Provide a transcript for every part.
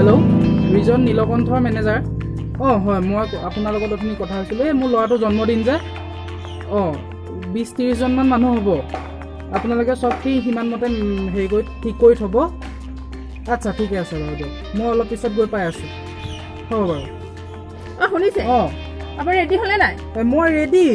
hello' region নীলকণ্ঠৰ manager হয় মই আপোনাৰ লগত অথনি কথা হৈছিলোঁ এই মোৰ ল'ৰাটোৰ জন্মদিন যে 20-30 জনমান মানুহ হ'ব আপোনালোকে চব সিমান মতে হেৰি কৰি ঠিক কৰি থ'ব আচ্ছা ঠিকে আছে বাৰু দিয়ক মই অলপ পিছত গৈ পাই আছোঁ হ'ব বাৰু শুনিছে আপুনি ৰেডি হ'লে নাই মই ৰেডি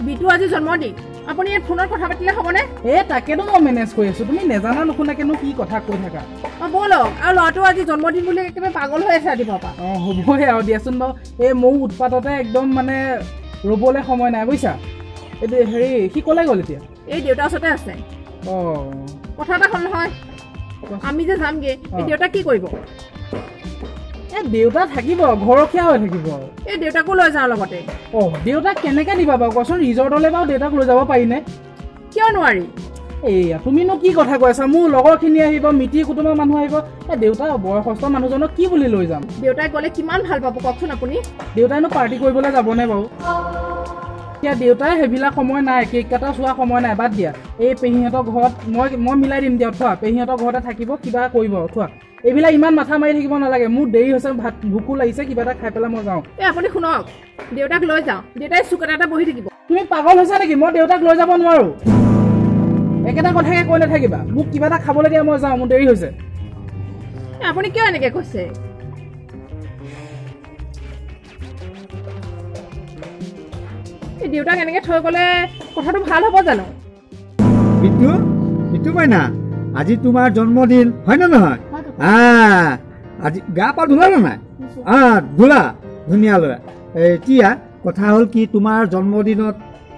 বিটু আজি জন্মদিন আপুনি ইয়াত ফোনত কথা পাতিলে হ'বনে তাকেতো মই মেনেজ কৰি আছোঁ তুমি নেজানা নুশুনাকেনো কি কথা কৈ থাকা ব'লক আৰু ল'ৰাটো আজি জন্মদিন বুলি একেবাৰে পাগল হৈ আছে ৰাতিপুৱাৰ পৰা হ'বহে আৰু দিয়াচোন বাৰু মোৰ উৎপাততে একদম মানে ৰ'বলৈ সময় নাই বুজিছা এইটো হেৰি সি ক'লে গ'ল এতিয়া এই দেউতাৰ ওচৰতে আছে কথা এটা হ'ল নহয় আমি যে যামগৈ এই দেউতা কি কৰিব দেউতা থাকিব ঘৰখীয়া হৈ থাকিব এই দেউতাকো লৈ যাওঁ লগতে দেউতাক কেনেকৈ দিবা বাৰু কোৱাচোন ৰিজৰ্টলৈ বাৰু দেউতাক লৈ যাব পাৰিনে কিয় নোৱাৰি এইয়া তুমিনো কি কথা কৈ আছা মোৰ লগৰখিনি আহিব মিতিৰ কুটুমৰ মানুহ আহিব দেউতা বয়সস্থ মানুহজনক কি বুলি লৈ যাম দেউতাই গ'লে কিমান ভাল পাব কওকচোন আপুনি দেউতাইনো পাৰ্টি কৰিবলৈ যাবনে বাৰু এতিয়া দেউতাই সেইবিলাক সময় নাই কেক কটা চোৱা সময় নাই বাদ দিয়া এই পেহীহঁতৰ ঘৰত মই মিলাই দিম দিয়ক থোৱা পেহীহঁতৰ ঘৰতে থাকিব কিবা কৰিব থোৱা এইবিলাক ইমান মাথা মাৰি থাকিব নালাগে মোৰ দেৰি হৈছে ভাত ভোকো লাগিছে কিবা এটা খাই পেলাই মই যাওঁ আপুনি শুনক দেউতাক লৈ যাওঁ দেউতাই চুকেটাতে বহি থাকিব তুমি পাগল হৈছা নেকি মই দেউতাক লৈ যাব নোৱাৰো একেটা কথাকে কৈ নাথাকিবা মোক কিবা এটা খাবলৈ দিয়া মই যাওঁ মোৰ দেৰি হৈছে আপুনি কিয় এনেকৈ কৈছে দেউতাক এনেকৈ থৈ গ'লে কথাটো ভাল হ'ব জানো বিটু কইনা আজি তোমাৰ জন্মদিন হয় নে নহয় আজি গা পা ধুলানে নাই ধুলা ধুনীয়া ল'ৰা এতিয়া কথা হ'ল কি তোমাৰ জন্মদিনত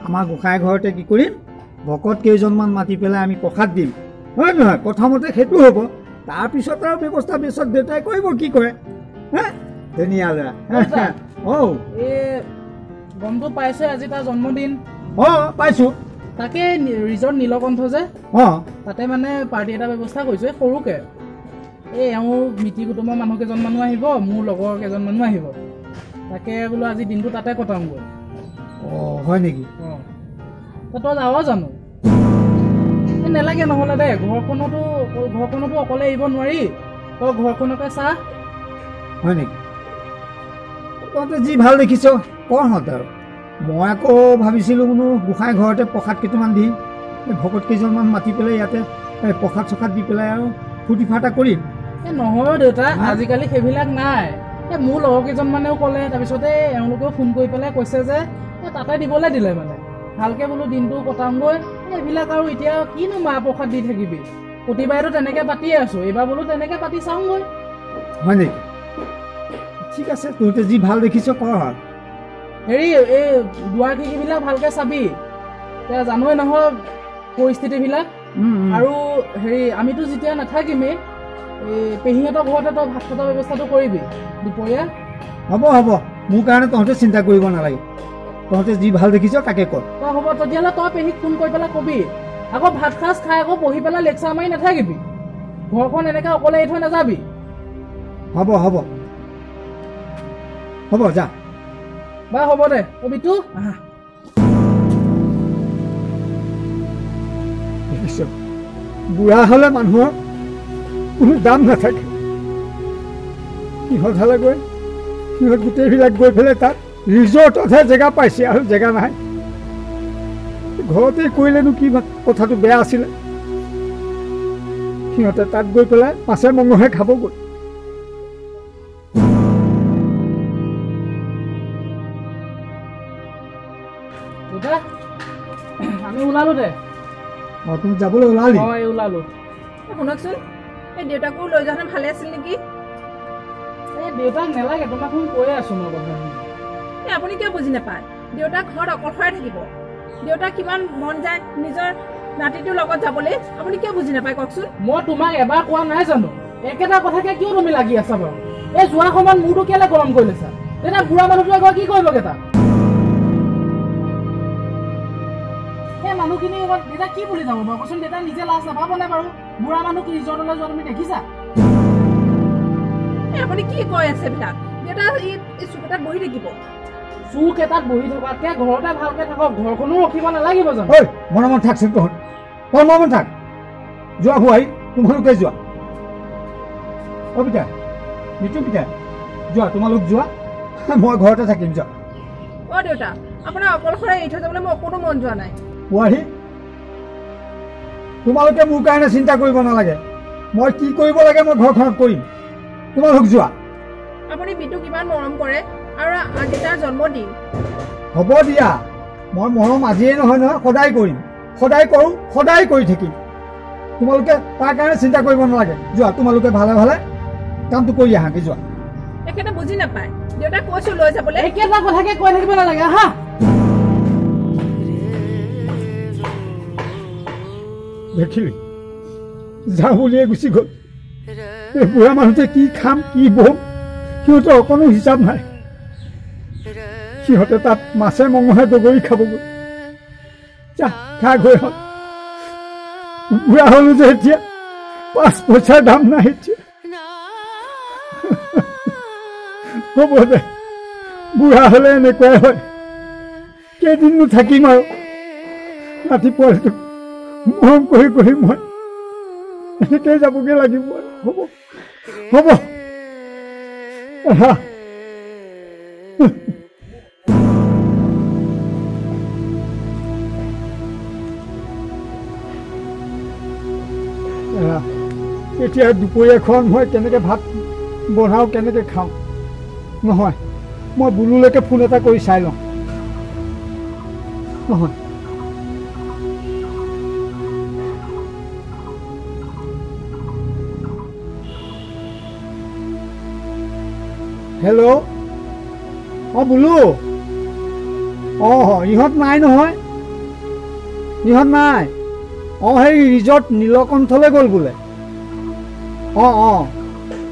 আমাৰ গোসাঁই ঘৰতে কি কৰিম ভকত কেইজনমান মাতি পেলাই আমি প্ৰসাদ দিম হয় নহয় প্ৰথমতে সেইটো হ'ব তাৰপিছত আৰু ব্যৱস্থা পিছত দেউতাই কৰিব কি কৰে ধুনীয়া ল'ৰা গমটো পাইছে আজি তাৰ জন্মদিন পাইছোঁ তাকে ৰিজৰ্ট নীলকণ্ঠ যে তাতে মানে পাৰ্টি এটা ব্যৱস্থা কৰিছোঁ সৰুকৈ এওঁ মিতিৰ কুটুমৰ মানুহ কেইজনমানো আহিব মোৰ লগৰ কেইজনমানো আহিব তাকে বোলো আজি দিনটো তাতে কটামগৈ হয় নেকি তই যাৱ জানো নেলাগে নহ'লে দে ঘৰখনতো অকলে এৰিব নোৱাৰি তই ঘৰখনকে চাহ হয় নেকি তহঁতে যি ভাল দেখিছ কহঁত আৰু মই আকৌ ভাবিছিলোঁ কোনো গোসাঁই ঘৰতে প্ৰসাদ কেইটামান দি ভকত কেইজনমান মাতি পেলাই ইয়াতে প্ৰসাদ চসাদ দি পেলাই আৰু ফূৰ্তি ফাৰ্তা কৰিম নহয় দেউতা আজিকালি সেইবিলাক নাই মোৰ লগৰ কেইজনমানেও ক'লে তাৰপিছতে এওঁলোকেও ফোন কৰি পেলাই কৈছে যে তাতে দিবলৈ দিলে মানে ভালকে বোলো দিনটো কটামগৈ এইবিলাক আৰু এতিয়া কিনো মাহ প্ৰসাদ দি থাকিবি প্ৰতিবাৰেতো তেনেকৈ পাতিয়ে আছোঁ এইবাৰ বোলো তেনেকৈ পাতি চাওঁগৈ হয় নেকি ঠিক আছে তহঁতে যি ভাল দেখিছ কৰ হেৰি এই দুৱাৰ খিৰিকিবিলাক ভালকৈ চাবি এতিয়া জানোৱেই নহয় পৰিস্থিতিবিলাক আৰু হেৰি আমিতো যেতিয়া নাথাকিমেই এই পেহীহঁতৰ ঘৰতে তই ভাত খোৱাৰ ব্যৱস্থাটো কৰিবি দুপৰীয়া হ'ব মোৰ কাৰণে তহঁতে চিন্তা কৰিব নালাগে তহঁতে যি ভাল দেখিছ তাকে কৰ হ'ব তেতিয়াহ'লে তই পেহীক ফোন কৰি পেলাই কবি আকৌ ভাত সাজ খাই আকৌ বহি পেলাই লেকচাৰ মাৰি নাথাকিবি ঘৰখন এনেকৈ অকলে এৰি থৈ নাযাবি হ'ব যা বা হ'ব দে বিটু বুঢ়া হ'লে মানুহৰ কোনো দাম নাথাকে সিহঁত হ'লে সিহঁত গোটেইবিলাক গৈ পেলাই তাত ৰিজৰ্টতহে জেগা পাইছে আৰু জেগা নাই ঘৰতে কৰিলেনো কি কথাটো বেয়া আছিলে সিহঁতে তাত গৈ পেলাই মাছে মঙহে খাবগৈ আমি ওলালো দে তুমি যাবলৈ ওলালি ওলালো শুনকচোন এই দেউতাকো লৈ যোৱাহেঁতেন ভালে আছিল নেকি দেউতাক নেলাগে তোমাক মই কৈয়ে আছোঁ মই কথাখিনি আপুনি কিয় বুজি নাপায় দেউতাক ঘৰত অকলশৰে থাকিব দেউতাক কিমান মন যায় নিজৰ নাতিটোৰ লগত যাবলৈ আপুনি কিয় বুজি নাপায় কওকচোন মই তোমাক এবাৰ কোৱা নাই জানো একেটা কথাকে কিয় তুমি লাগি আছা বাৰু এই যোৱা সময়ত মূৰটো কেলে গৰম কৰি লৈছা তেতিয়া বুঢ়া মানুহটোৱে গৈ কি কৰিবগৈ তাত সেই মানুহখিনি দেউতা কি বুলি যাব বাৰু কচোন দেউতা নিজে লাজ নাপাবনে বাৰু বুঢ়া মানুহ কি ৰিজৰ্টলৈ যোৱা তুমি দেখিছা আপুনি কি কৈ আছে এইবিলাক দেউতা এই চুকেটাত বহি থাকিব চুক এটাত বহি থকাতকৈ ঘৰতে ভালকৈ থাকক ঘৰখনো ৰখিব নালাগিব জানো মনে থাকচোন তহঁত মনে থাক যোৱা হোৱাই তোমালোকে যোৱা পিতা মৃত্যুপিতা যোৱা তোমালোক যোৱা মই ঘৰতে থাকিম যোৱা অ দেউতা আপোনাৰ অকলশৰে এৰি থৈ যাবলৈ মোৰ অকণো মন যোৱা নাই বোৱাৰী তোমালোকে মোৰ কাৰণে চিন্তা কৰিব নালাগে মই কি কৰিব লাগে মই ঘৰখনত কৰিম তোমালোক যোৱা আপুনি বিটুক ইমান মৰম কৰে আৰু আজি তাৰ জন্মদিন হ'ব দিয়া মই মৰম আজিয়ে নহয় নহয় সদায় কৰিম সদায় কৰোঁ সদায় কৰি থাকিম তোমালোকে তাৰ কাৰণে চিন্তা কৰিব নালাগে যোৱা তোমালোকে ভালে ভালে কামটো কৰি আহাগে যোৱা এখেতে বুজি নাপায় দেউতা কৈছো লৈ যাবলৈ একেটা কথাকে কৈ থাকিব নালাগে হা দেখিলি যাওঁ বুলিয়ে গুচি গ'ল এই বুঢ়া মানুহটোৱে কি খাম কি বম সিহঁতৰ অকণো হিচাপ নাই সিহঁতে তাত মাছে মঙহে দগৰি খাবগৈ যা খা গৈ হ'ল বুঢ়া হ'লো যে এতিয়া 5 পইচাৰ দাম নাই এতিয়া হ'ব দে বুঢ়া হ'লে এনেকুৱাই হয় কেইদিননো থাকিম আৰু ৰাতিপুৱাটো মৰম কৰি কৰি মই এনেকৈ যাবগৈ লাগিব হ'ব হ'ব এতিয়া দুপৰীয়াখন মই কেনেকৈ ভাত বনাওঁ কেনেকৈ খাওঁ নহয় মই বুলুলৈকে ফোন এটা কৰি চাই লওঁ নহয় হেল্ল' অঁ বুলু অঁ ইহঁত নাই নহয় ইহঁত নাই অঁ সেই ৰিজৰ্ট নীলকণ্ঠলৈ গ'ল বোলে অঁ অঁ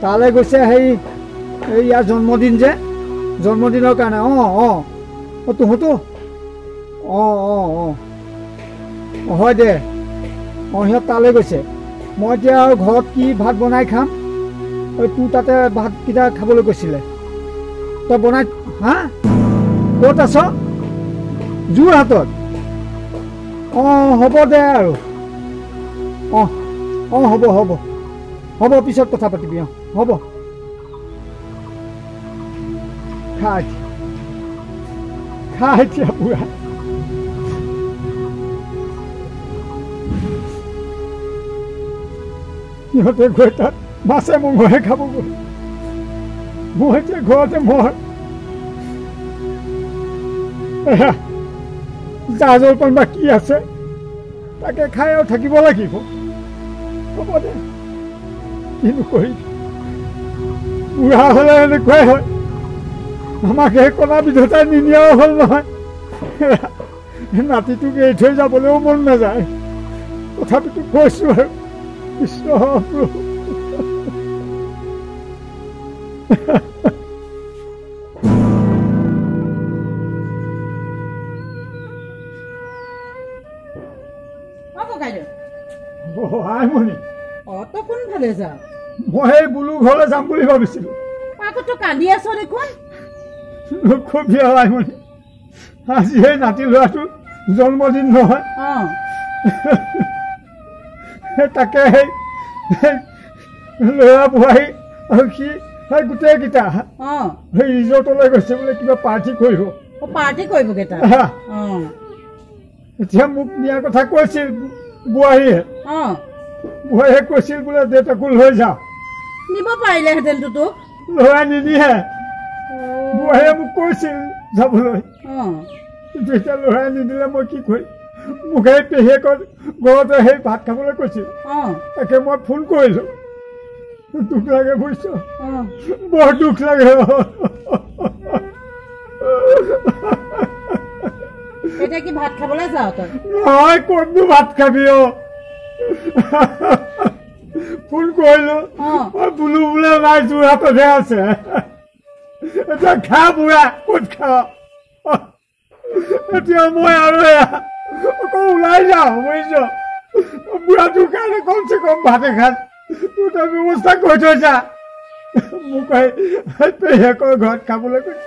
তালৈ গৈছে সেই ইয়াৰ জন্মদিন যে জন্মদিনৰ কাৰণে অঁ অঁ অঁ তহঁতো অঁ অঁ অঁ হয় দে অঁ সিহঁত তালৈ গৈছে মই এতিয়া আৰু ঘৰত কি ভাত বনাই খাম তোৰ তাতে ভাতকেইটা খাবলৈ গৈছিলে তই বনাই হা ক'ত আছ যোৰহাটত অঁ হ'ব দে আৰু অঁ অঁ হ'ব হ'ব হ'ব পিছত কথা পাতিবি অঁ হ'ব খা এতিয়া বুঢ়া সিহঁতে গৈ তাত মাছে মঙহে খাবগৈ মই এতিয়া ঘৰতে জা জলপান বা কি আছে তাকে খাই আৰু থাকিব লাগিব হ'ব দে কিনো কৰি বুঢ়া হ'লে এনেকুৱাই হয় আমাক সেই কণা বিধতাই নিনিয়াও হ'ল নহয় নাতিটোক এৰি থৈ যাবলৈও মন নাযায় তথাপিতো কৈছোঁ আৰু কৃষ্ণ আইমণি তই কোনফালে যা মই এই বুলু ঘৰলৈ যাম বুলি ভাবিছিলোঁ তই কান্দি আছ দেখোন নকবি আৰু আইমণি আজি সেই নাতি ল'ৰাটোৰ জন্মদিন নহয় তাকে সেই ল'ৰা বোৱাৰী আৰু সি সেই গোটেইকেইটা সেই ৰিজৰ্টলৈ গৈছে বোলে কিবা পাৰ্টি কৰিব কেইটা এতিয়া মোক নিয়াৰ কথা কৈছিল বোৱাৰীয়ে কৈছিল বোলে দেউতাকো লৈ যাওঁ নিব পাৰিলেহেঁতেন তোক ল'ৰা নিনিয়ে বোৱাৰীয়ে মোক কৈছিল যাবলৈ কিন্তু এতিয়া ল'ৰাই নিদিলে মই কি কৰিম মোক সেই পেহীয়েকৰ ঘৰতে সেই ভাত খাবলৈ কৈছিল তাকে মই ফোন কৰিলোঁ দুখ লাগে বুজিছ বৰ দুখ লাগে এতিয়া কি ভাত খাবলৈ যাওঁ তই নহয় ক'তনো ভাত খাবি ফোন কৰিলোঁ বুলু বোলে নাই যোৰহাটতহে আছে এতিয়া খা বুঢ়া ক'ত খাওঁ এতিয়া মই আৰু আকৌ ওলাই যাওঁ বুজিছ বুঢ়াটোৰ কাৰণে কমচে কম ভাত এসাঁজ তোৰ তাৰ ব্যৱস্থা কৰি থৈছা মোক পেহীয়েকৰ ঘৰত খাবলৈ কৈছে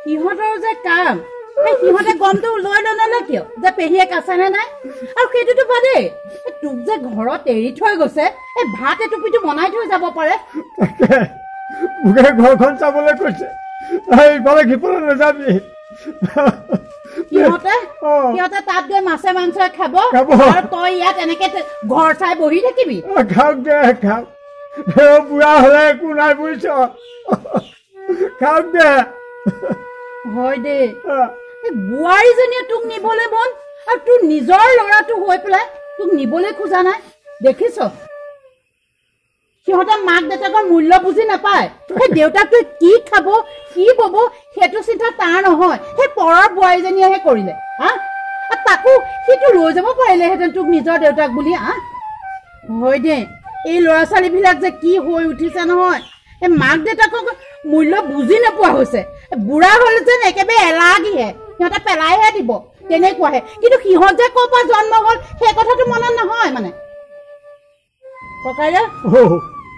সিহঁতৰ যে কাম সিহঁতে গমটো লৈ নললে কিয় যে পেহীয়েক আছে নে নাই আৰু সেইটোতো বাদেই তোক যে ঘৰত এৰি থৈ গৈছে এই ভাত এটুপিটো বনাই থৈ যাব পাৰে মোকে ঘৰখন চাবলৈ কৈছে এইফালে সিফালে নাযাবি সিহঁতে তাত গৈ মাছে মাংস খাব আৰু তই ইয়াত এনেকে ঘৰ চাই বহি থাকিবি খাওক দে খাওক বুঢ়া হলে একো নাই বুজিছ খাওক দে হয় দে বোৱাৰীজনীয়ে তোক নিবলৈ মন আৰু তোৰ নিজৰ ল'ৰাটো হৈ পেলাই তোক নিবলৈ খোজা নাই দেখিছ সিহঁতে মাক দেউতাকৰ মূল্য বুজি নাপায় সেই দেউতাকটোৱে কি খাব কি বব সেইটো চিন্তা তাৰ নহয় সেই পৰৰ বোৱাৰীজনীয়েহে কৰিলে হা তাকো সিটো লৈ যাব পাৰিলেহেঁতেন তোক নিজৰ দেউতাক বুলি হয় দে এই ল'ৰা ছোৱালীবিলাক যে কি হৈ উঠিছে নহয় এই মাক দেউতাকক মূল্য বুজি নোপোৱা হৈছে বুঢ়া হ'ল যেন একেবাৰে এলাগিহে সিহঁতে পেলাইহে দিব তেনেকুৱাহে কিন্তু সিহঁত যে ক'ৰ পৰা জন্ম হ'ল সেই কথাটো মনত নহয় মানে ককাইদেউ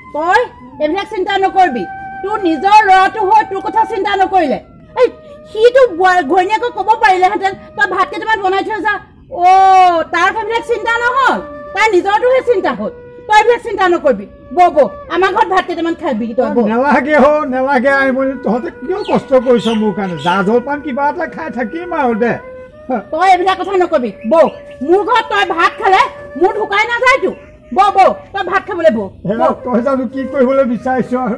তই এইবিলাক চিন্তা নকৰিবি তোৰ নিজৰ ল'ৰাটো হৈ তোৰ কথা চিন্তা নকৰিলে এই সিটো ঘৈণীয়েকক ক'ব পাৰিলেহেঁতেন তই ভাত কেইটামান বনাই থৈ যা তাৰ সেইবিলাক চিন্তা নহ'ল তাৰ নিজৰটোহে চিন্তা হ'ল তই এইবিলাক চিন্তা নকৰিবি বৌ আমাৰ ঘৰত ভাত কেইটামান খাবি তই নেলাগে নেলাগে তহঁতে কিয় কষ্ট কৰিছ মোৰ কাৰণে জা জলপান কিবা এটা খাই থাকিম আৰু দে তই এইবিলাক কথা নকবি বৌ মোৰ ঘৰত তই ভাত খালে মোৰ ঢুকাই নাযায়তো বৌ তই ভাত খাবলৈ বৌ তই জানো কি কৰিবলৈ বিচাৰিছ আৰু